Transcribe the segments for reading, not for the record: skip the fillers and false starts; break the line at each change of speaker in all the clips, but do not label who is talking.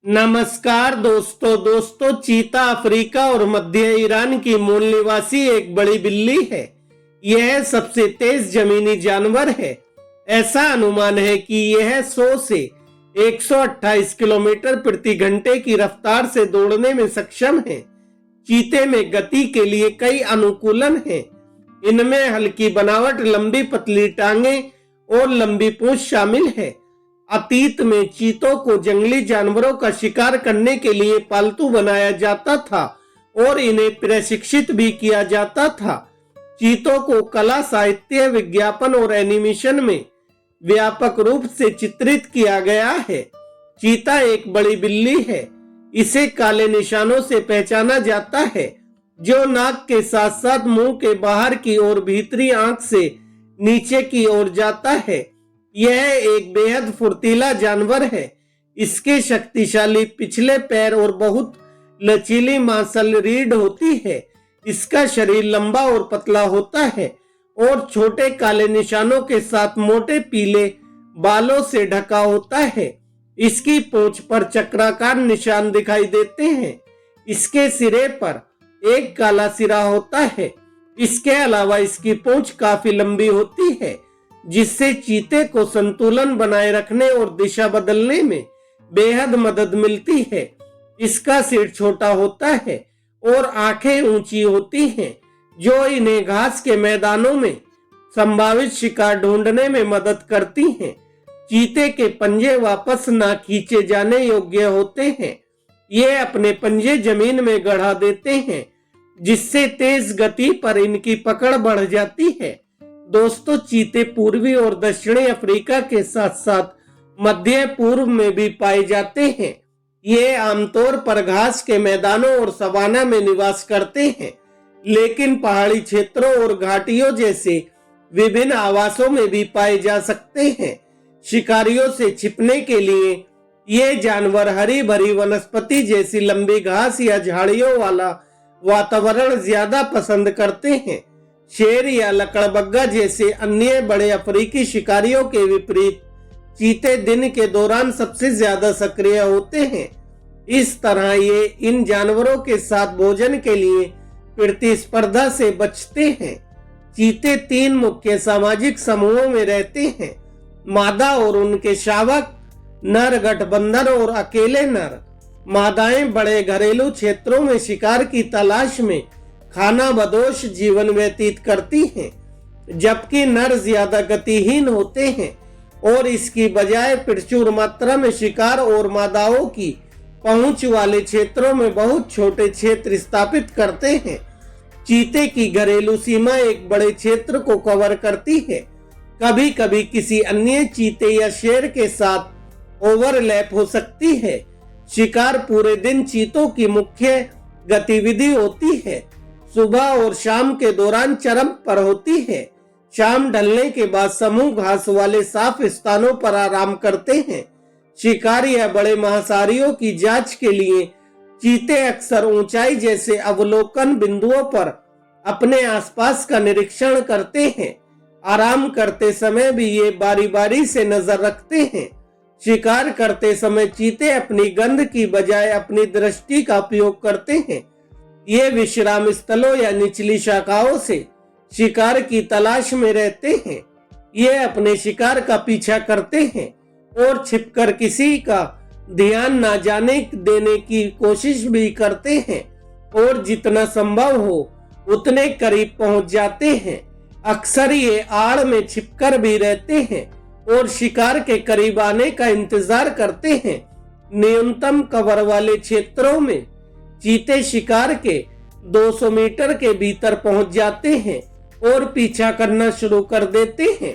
नमस्कार दोस्तों चीता अफ्रीका और मध्य ईरान की मूल निवासी एक बड़ी बिल्ली है। यह सबसे तेज जमीनी जानवर है। ऐसा अनुमान है कि यह 100 से 128 किलोमीटर प्रति घंटे की रफ्तार से दौड़ने में सक्षम है। चीते में गति के लिए कई अनुकूलन हैं। इनमें हल्की बनावट, लंबी पतली टांगें और लंबी पूंछ शामिल है। अतीत में चीतों को जंगली जानवरों का शिकार करने के लिए पालतू बनाया जाता था और इन्हें प्रशिक्षित भी किया जाता था। चीतों को कला, साहित्य, विज्ञापन और एनिमेशन में व्यापक रूप से चित्रित किया गया है। चीता एक बड़ी बिल्ली है। इसे काले निशानों से पहचाना जाता है, जो नाक के साथ साथ मुंह के बाहर की ओर भीतरी आंख से नीचे की ओर जाता है। यह एक बेहद फुर्तीला जानवर है। इसके शक्तिशाली पिछले पैर और बहुत लचीली मांसल रीढ़ होती है। इसका शरीर लंबा और पतला होता है और छोटे काले निशानों के साथ मोटे पीले बालों से ढका होता है। इसकी पूंछ पर चक्राकार निशान दिखाई देते हैं। इसके सिरे पर एक काला सिरा होता है। इसके अलावा इसकी पूंछ काफी लंबी होती है, जिससे चीते को संतुलन बनाए रखने और दिशा बदलने में बेहद मदद मिलती है। इसका सिर छोटा होता है और आंखें ऊंची होती हैं, जो इन्हें घास के मैदानों में संभावित शिकार ढूंढने में मदद करती हैं। चीते के पंजे वापस ना खींचे जाने योग्य होते हैं। ये अपने पंजे जमीन में गड़ा देते हैं, जिससे तेज गति पर इनकी पकड़ बढ़ जाती है। दोस्तों, चीते पूर्वी और दक्षिणी अफ्रीका के साथ साथ मध्य पूर्व में भी पाए जाते हैं। ये आमतौर पर घास के मैदानों और सवाना में निवास करते हैं, लेकिन पहाड़ी क्षेत्रों और घाटियों जैसे विभिन्न आवासों में भी पाए जा सकते हैं। शिकारियों से छिपने के लिए ये जानवर हरी भरी वनस्पति जैसी लंबी घास या झाड़ियों वाला वातावरण ज्यादा पसंद करते हैं। शेर या लकड़बग्गा जैसे अन्य बड़े अफ्रीकी शिकारियों के विपरीत चीते दिन के दौरान सबसे ज्यादा सक्रिय होते हैं। इस तरह ये इन जानवरों के साथ भोजन के लिए प्रतिस्पर्धा से बचते हैं। चीते 3 मुख्य सामाजिक समूहों में रहते हैं: मादा और उनके शावक, नर गठबंधन और अकेले नर। मादाएं बड़े घरेलू क्षेत्रों में शिकार की तलाश में खानाबदोश जीवन व्यतीत करती हैं, जबकि नर ज्यादा गतिहीन होते हैं और इसकी बजाय प्रचुर मात्रा में शिकार और मादाओं की पहुंच वाले क्षेत्रों में बहुत छोटे क्षेत्र स्थापित करते हैं। चीते की घरेलू सीमा एक बड़े क्षेत्र को कवर करती है। कभी कभी किसी अन्य चीते या शेर के साथ ओवरलैप हो सकती है। शिकार पूरे दिन चीतों की मुख्य गतिविधि होती है। सुबह और शाम के दौरान चरम पर होती है। शाम ढलने के बाद समूह घास वाले साफ स्थानों पर आराम करते हैं। शिकार या बड़े मांसाहारियों की जांच के लिए चीते अक्सर ऊंचाई जैसे अवलोकन बिंदुओं पर अपने आसपास का निरीक्षण करते हैं। आराम करते समय भी ये बारी बारी से नजर रखते हैं। शिकार करते समय चीते अपनी गंध की बजाय अपनी दृष्टि का उपयोग करते हैं। ये विश्राम स्थलों या निचली शाखाओं से शिकार की तलाश में रहते हैं। ये अपने शिकार का पीछा करते हैं और छिपकर किसी का ध्यान न जाने देने की कोशिश भी करते हैं और जितना संभव हो उतने करीब पहुंच जाते हैं। अक्सर ये आड़ में छिपकर भी रहते हैं और शिकार के करीब आने का इंतजार करते हैं। न्यूनतम कवर वाले क्षेत्रों में चीते शिकार के 200 मीटर के भीतर पहुंच जाते हैं और पीछा करना शुरू कर देते हैं।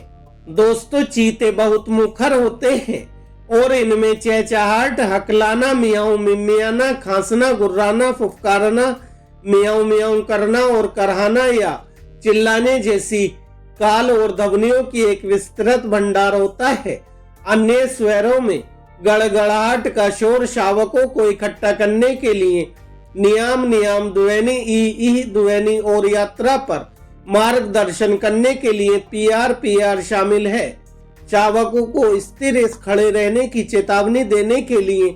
दोस्तों, चीते बहुत मुखर होते हैं और इनमें चहचहाहट, हकलाना, मियाऊ मिमियाना, खांसना, गुर्राना, फुफकारना, मियाऊ मियाऊ करना और करहाना या चिल्लाने जैसी काल और ध्वनियों की एक विस्तृत भंडार होता है। अन्य स्वरों में गड़गड़ाहट का शोर शावकों को इकट्ठा करने के लिए नियाम नियाम ध्वनि, ई ध्वनि और यात्रा पर मार्गदर्शन करने के लिए पीआर शामिल है। शावकों को स्थिर खड़े रहने की चेतावनी देने के लिए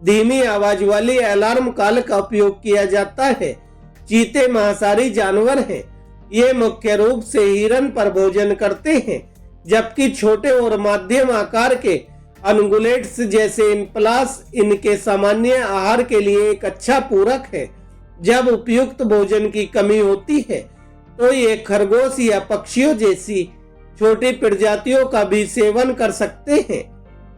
धीमी आवाज वाली अलार्म कॉल का उपयोग किया जाता है। चीते मांसाहारी जानवर हैं। ये मुख्य रूप से हिरन पर भोजन करते हैं, जबकि छोटे और मध्यम आकार के अनगुलेट्स जैसे इम्प्लास इनके सामान्य आहार के लिए एक अच्छा पूरक है। जब उपयुक्त भोजन की कमी होती है तो ये खरगोश या पक्षियों जैसी छोटी प्रजातियों का भी सेवन कर सकते हैं।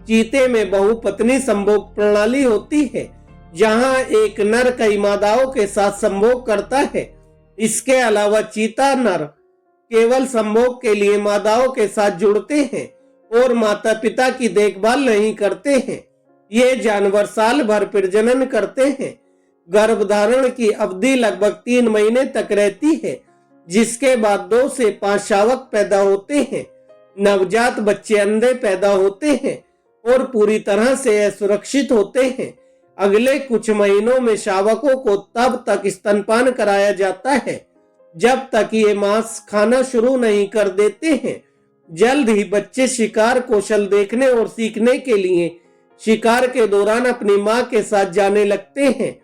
चीते में बहुपत्नी संभोग प्रणाली होती है, जहां एक नर कई मादाओं के साथ संभोग करता है। इसके अलावा चीता नर केवल संभोग के लिए मादाओं के साथ जुड़ते हैं और माता पिता की देखभाल नहीं करते हैं। ये जानवर साल भर प्रजनन करते हैं। गर्भधारण की अवधि लगभग 3 महीने तक रहती है, जिसके बाद 2 से 5 शावक पैदा होते हैं। नवजात बच्चे अंधे पैदा होते हैं और पूरी तरह से असुरक्षित होते हैं। अगले कुछ महीनों में शावकों को तब तक स्तनपान कराया जाता है जब तक ये मांस खाना शुरू नहीं कर देते हैं। जल्द ही बच्चे शिकार कौशल देखने और सीखने के लिए शिकार के दौरान अपनी मां के साथ जाने लगते हैं।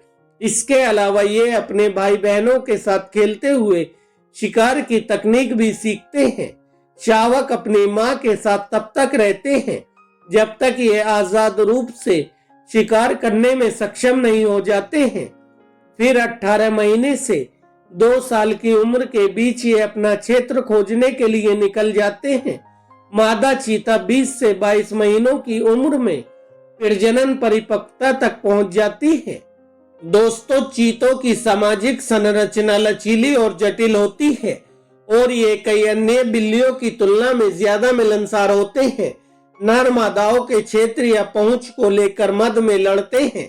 इसके अलावा ये अपने भाई बहनों के साथ खेलते हुए शिकार की तकनीक भी सीखते हैं। शावक अपनी मां के साथ तब तक रहते हैं जब तक ये आजाद रूप से शिकार करने में सक्षम नहीं हो जाते हैं। फिर 18 महीने से 2 साल की उम्र के बीच ये अपना क्षेत्र खोजने के लिए निकल जाते हैं। मादा चीता 20 से 22 महीनों की उम्र में प्रजनन परिपक्वता तक पहुंच जाती है। दोस्तों, चीतों की सामाजिक संरचना लचीली और जटिल होती है और ये कई अन्य बिल्लियों की तुलना में ज्यादा मिलनसार होते हैं। नर मादाओं के क्षेत्र या पहुंच को लेकर मध्य में लड़ते हैं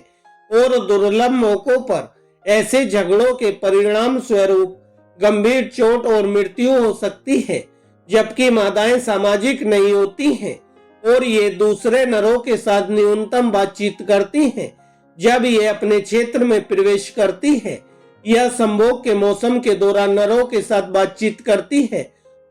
और दुर्लभ मौकों पर ऐसे झगड़ों के परिणाम स्वरूप गंभीर चोट और मृत्यु हो सकती है। जबकि मादाएं सामाजिक नहीं होती हैं और ये दूसरे नरों के साथ न्यूनतम बातचीत करती हैं। जब ये अपने क्षेत्र में प्रवेश करती है या संभोग के मौसम के दौरान नरों के साथ बातचीत करती है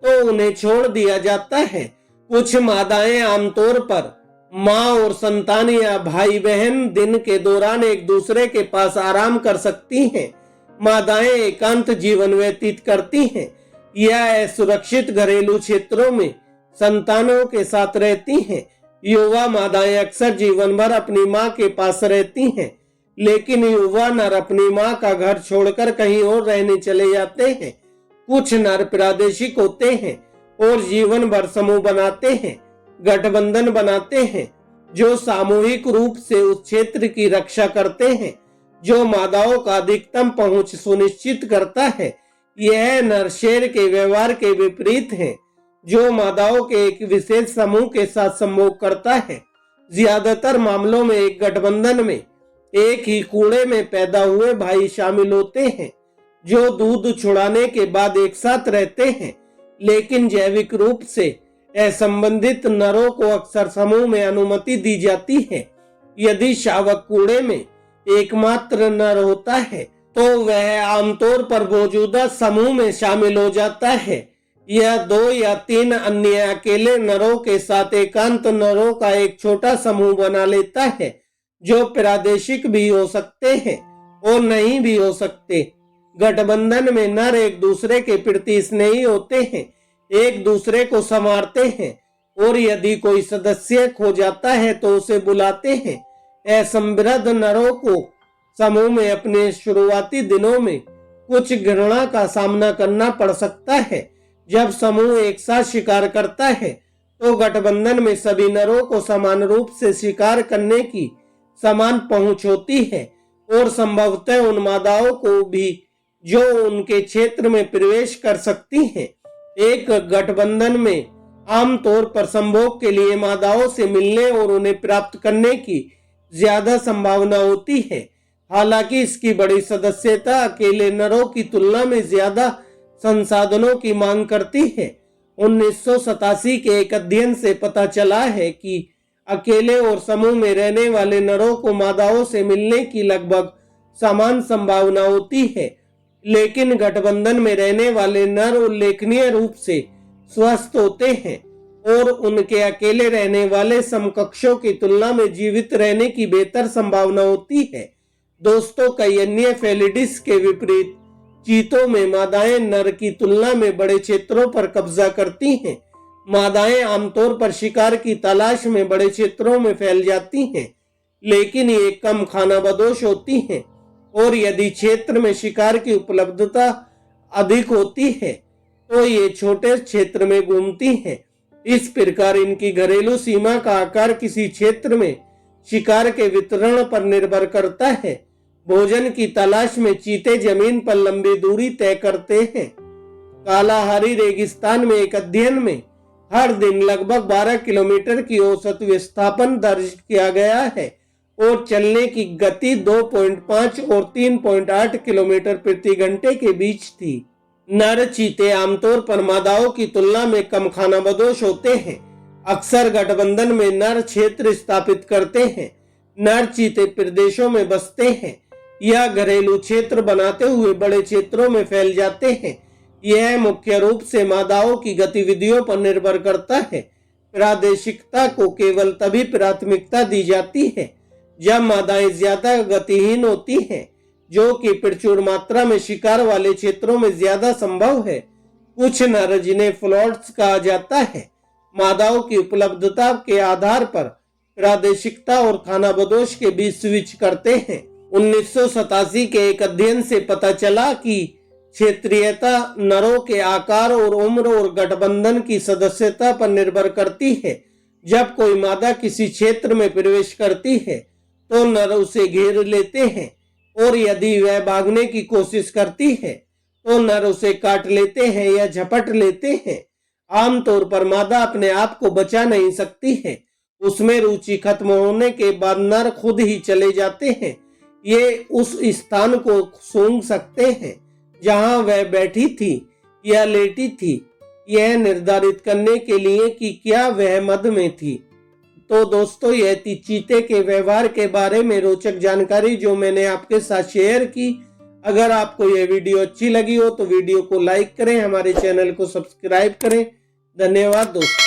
तो उन्हें छोड़ दिया जाता है। कुछ मादाएं आमतौर पर माँ और संतान या भाई बहन दिन के दौरान एक दूसरे के पास आराम कर सकती हैं। मादाएं एकांत जीवन व्यतीत करती हैं या असुरक्षित घरेलू क्षेत्रों में संतानों के साथ रहती हैं। युवा मादाएं अक्सर जीवन भर अपनी मां के पास रहती हैं, लेकिन युवा नर अपनी मां का घर छोड़कर कहीं और रहने चले जाते हैं। कुछ नर प्रादेशिक होते हैं और जीवन भर समूह बनाते हैं, गठबंधन बनाते हैं, जो सामूहिक रूप से उस क्षेत्र की रक्षा करते हैं जो मादाओं का अधिकतम पहुंच सुनिश्चित करता है। यह नर शेर के व्यवहार के विपरीत है, जो मादाओं के एक विशेष समूह के साथ संभोग करता है। ज्यादातर मामलों में एक गठबंधन में एक ही कूड़े में पैदा हुए भाई शामिल होते हैं, जो दूध छुड़ाने के बाद एक साथ रहते हैं, लेकिन जैविक रूप से असंबंधित नरों को अक्सर समूह में अनुमति दी जाती है। यदि शावक कूड़े में एकमात्र नर होता है तो वह आमतौर पर मौजूदा समूह में शामिल हो जाता है। यह 2 या 3 अन्य अकेले नरों के साथ एकांत नरों का एक छोटा समूह बना लेता है, जो प्रादेशिक भी हो सकते हैं और नहीं भी हो सकते। गठबंधन में नर एक दूसरे के प्रति स्नेही होते हैं, एक दूसरे को संवारते हैं और यदि कोई सदस्य खो जाता है तो उसे बुलाते हैं। असंबद्ध नरों को समूह में अपने शुरुआती दिनों में कुछ घृणा का सामना करना पड़ सकता है। जब समूह एक साथ शिकार करता है तो गठबंधन में सभी नरों को समान रूप से शिकार करने की समान पहुंच होती है और संभवतः उन मादाओं को भी जो उनके क्षेत्र में प्रवेश कर सकती हैं। एक गठबंधन में आमतौर पर संभोग के लिए मादाओं से मिलने और उन्हें प्राप्त करने की ज्यादा संभावना होती है। हालांकि इसकी बड़ी सदस्यता अकेले नरों की तुलना में ज्यादा संसाधनों की मांग करती है। 1987 के एक अध्ययन से पता चला है कि अकेले और समूह में रहने वाले नरों को मादाओं से मिलने की लगभग समान संभावना होती है, लेकिन गठबंधन में रहने वाले नर उल्लेखनीय रूप से स्वस्थ होते हैं। और उनके अकेले रहने वाले समकक्षों की तुलना में जीवित रहने की बेहतर संभावना होती है। दोस्तों, कई अन्य फेलिडिस के विपरीत चीतों में मादाएं नर की तुलना में बड़े क्षेत्रों पर कब्जा करती हैं। मादाएं आमतौर पर शिकार की तलाश में बड़े क्षेत्रों में फैल जाती हैं, लेकिन ये कम खानाबदोश होती हैं और यदि क्षेत्र में शिकार की उपलब्धता अधिक होती है तो ये छोटे क्षेत्र में घूमती हैं। इस प्रकार इनकी घरेलू सीमा का आकार किसी क्षेत्र में शिकार के वितरण पर निर्भर करता है। भोजन की तलाश में चीते जमीन पर लंबी दूरी तय करते हैं। कालाहारी रेगिस्तान में एक अध्ययन में हर दिन लगभग 12 किलोमीटर की औसत विस्थापन दर्ज किया गया है और चलने की गति 2.5 और 3.8 किलोमीटर प्रति घंटे के बीच थी। नर चीते आमतौर पर मादाओं की तुलना में कम खानाबदोश होते हैं। अक्सर गठबंधन में नर क्षेत्र स्थापित करते हैं। नर चीते प्रदेशों में बसते हैं या घरेलू क्षेत्र बनाते हुए बड़े क्षेत्रों में फैल जाते हैं। यह मुख्य रूप से मादाओं की गतिविधियों पर निर्भर करता है। प्रादेशिकता को केवल तभी प्राथमिकता दी जाती है जब मादाएं ज्यादा गतिहीन होती हैं, जो कि प्रचुर मात्रा में शिकार वाले क्षेत्रों में ज्यादा संभव है। कुछ नर, जिन्हें फ्लॉट्स कहा जाता है, मादाओं की उपलब्धता के आधार पर प्रादेशिकता और खानाबदोश के बीच स्विच करते हैं। 1987 के एक अध्ययन से पता चला कि क्षेत्रीयता नरों के आकार और उम्र और गठबंधन की सदस्यता पर निर्भर करती है। जब कोई मादा किसी क्षेत्र में प्रवेश करती है तो नर उसे घेर लेते हैं और यदि वह भागने की कोशिश करती है तो नर उसे काट लेते हैं या झपट लेते हैं। आमतौर पर मादा अपने आप को बचा नहीं सकती है। उसमें रुचि खत्म होने के बाद नर खुद ही चले जाते हैं। ये उस स्थान को सूंघ सकते हैं जहां वह बैठी थी या लेटी थी, यह निर्धारित करने के लिए कि क्या वह मद में थी। तो दोस्तों, यह थी चीते के व्यवहार के बारे में रोचक जानकारी जो मैंने आपके साथ शेयर की। अगर आपको यह वीडियो अच्छी लगी हो तो वीडियो को लाइक करें, हमारे चैनल को सब्सक्राइब करें। धन्यवाद दोस्तों।